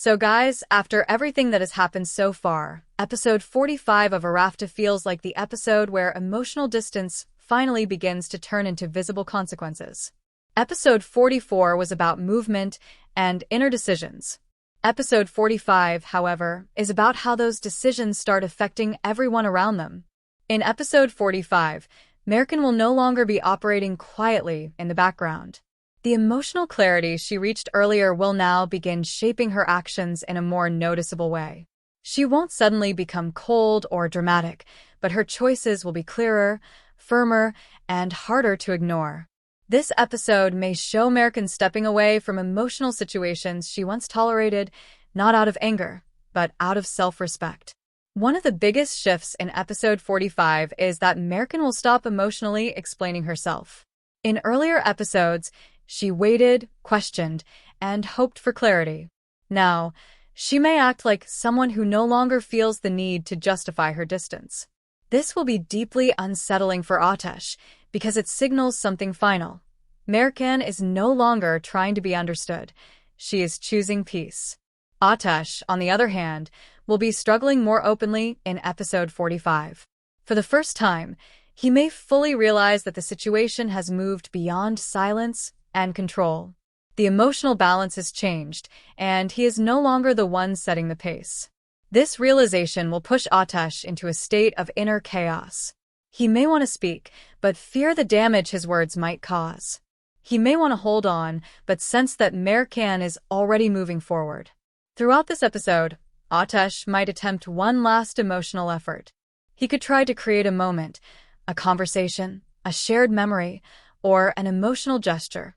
So guys, after everything that has happened so far, episode 45 of Arafta feels like the episode where emotional distance finally begins to turn into visible consequences. Episode 44 was about movement and inner decisions. Episode 45, however, is about how those decisions start affecting everyone around them. In episode 45, Mercan will no longer be operating quietly in the background. The emotional clarity she reached earlier will now begin shaping her actions in a more noticeable way. She won't suddenly become cold or dramatic, but her choices will be clearer, firmer, and harder to ignore. This episode may show Mercan stepping away from emotional situations she once tolerated, not out of anger, but out of self-respect. One of the biggest shifts in episode 45 is that Mercan will stop emotionally explaining herself. In earlier episodes, she waited, questioned, and hoped for clarity. Now, she may act like someone who no longer feels the need to justify her distance. This will be deeply unsettling for Atesh because it signals something final. Mercan is no longer trying to be understood. She is choosing peace. Atesh, on the other hand, will be struggling more openly in episode 45. For the first time, he may fully realize that the situation has moved beyond silence and control. The emotional balance has changed, and he is no longer the one setting the pace. This realization will push Atesh into a state of inner chaos. He may want to speak, but fear the damage his words might cause. He may want to hold on, but sense that Mercan is already moving forward. Throughout this episode, Atesh might attempt one last emotional effort. He could try to create a moment, a conversation, a shared memory, or an emotional gesture,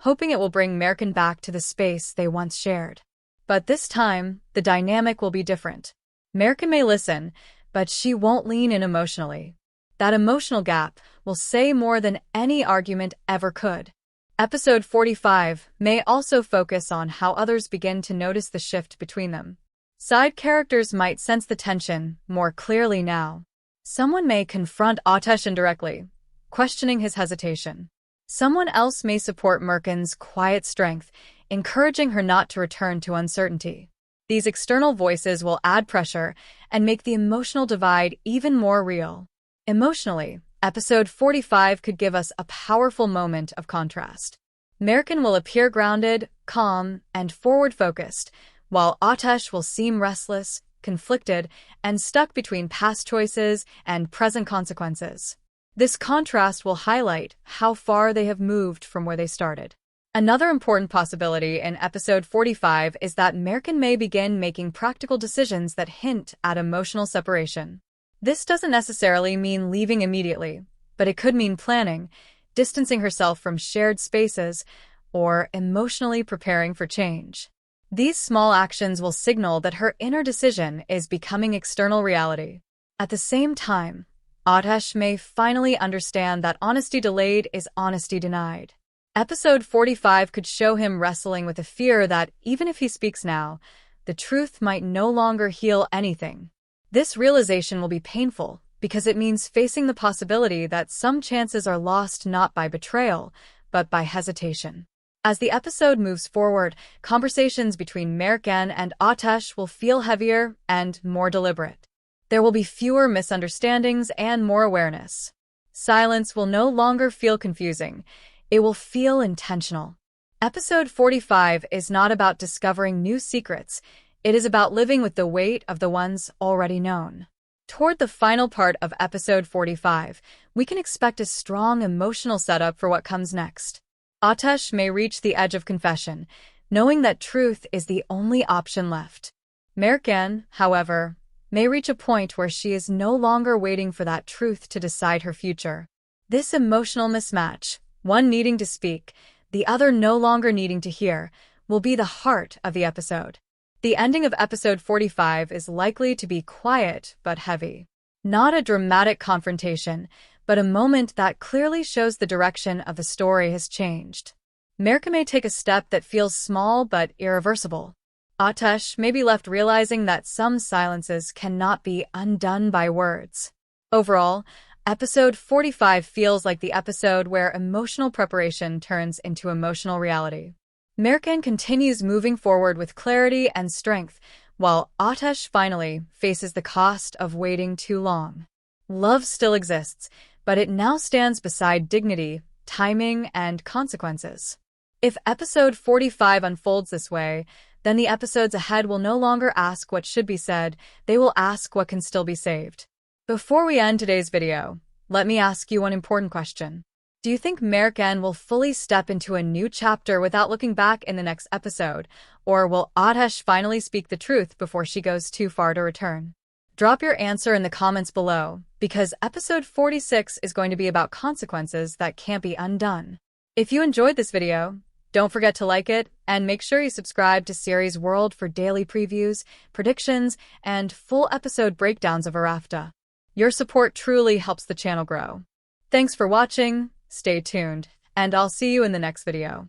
hoping it will bring Mercan back to the space they once shared. But this time, the dynamic will be different. Mercan may listen, but she won't lean in emotionally. That emotional gap will say more than any argument ever could. Episode 45 may also focus on how others begin to notice the shift between them. Side characters might sense the tension more clearly now. Someone may confront Atesh indirectly, questioning his hesitation. Someone else may support Mercan's quiet strength, encouraging her not to return to uncertainty. These external voices will add pressure and make the emotional divide even more real. Emotionally, episode 45 could give us a powerful moment of contrast. Mercan will appear grounded, calm, and forward-focused, while Atesh will seem restless, conflicted, and stuck between past choices and present consequences. This contrast will highlight how far they have moved from where they started. Another important possibility in episode 45 is that Mercan may begin making practical decisions that hint at emotional separation. This doesn't necessarily mean leaving immediately, but it could mean planning, distancing herself from shared spaces, or emotionally preparing for change. These small actions will signal that her inner decision is becoming external reality. At the same time, Atesh may finally understand that honesty delayed is honesty denied. Episode 45 could show him wrestling with a fear that, even if he speaks now, the truth might no longer heal anything. This realization will be painful because it means facing the possibility that some chances are lost not by betrayal, but by hesitation. As the episode moves forward, conversations between Mercan and Atesh will feel heavier and more deliberate. There will be fewer misunderstandings and more awareness. Silence will no longer feel confusing. It will feel intentional. Episode 45 is not about discovering new secrets. It is about living with the weight of the ones already known. Toward the final part of episode 45, we can expect a strong emotional setup for what comes next. Atesh may reach the edge of confession, knowing that truth is the only option left. Mercan, however, may reach a point where she is no longer waiting for that truth to decide her future. This emotional mismatch, one needing to speak, the other no longer needing to hear, will be the heart of the episode. The ending of episode 45 is likely to be quiet but heavy. Not a dramatic confrontation, but a moment that clearly shows the direction of the story has changed. Mercan may take a step that feels small but irreversible. Atesh may be left realizing that some silences cannot be undone by words. Overall, episode 45 feels like the episode where emotional preparation turns into emotional reality. Mercan continues moving forward with clarity and strength, while Ateş finally faces the cost of waiting too long. Love still exists, but it now stands beside dignity, timing, and consequences. If episode 45 unfolds this way, then the episodes ahead will no longer ask what should be said, they will ask what can still be saved. Before we end today's video, let me ask you one important question. Do you think Mercan will fully step into a new chapter without looking back in the next episode, or will Ateş finally speak the truth before she goes too far to return? Drop your answer in the comments below, because episode 46 is going to be about consequences that can't be undone. If you enjoyed this video, don't forget to like it, and make sure you subscribe to Series World for daily previews, predictions, and full episode breakdowns of Arafta. Your support truly helps the channel grow. Thanks for watching, stay tuned, and I'll see you in the next video.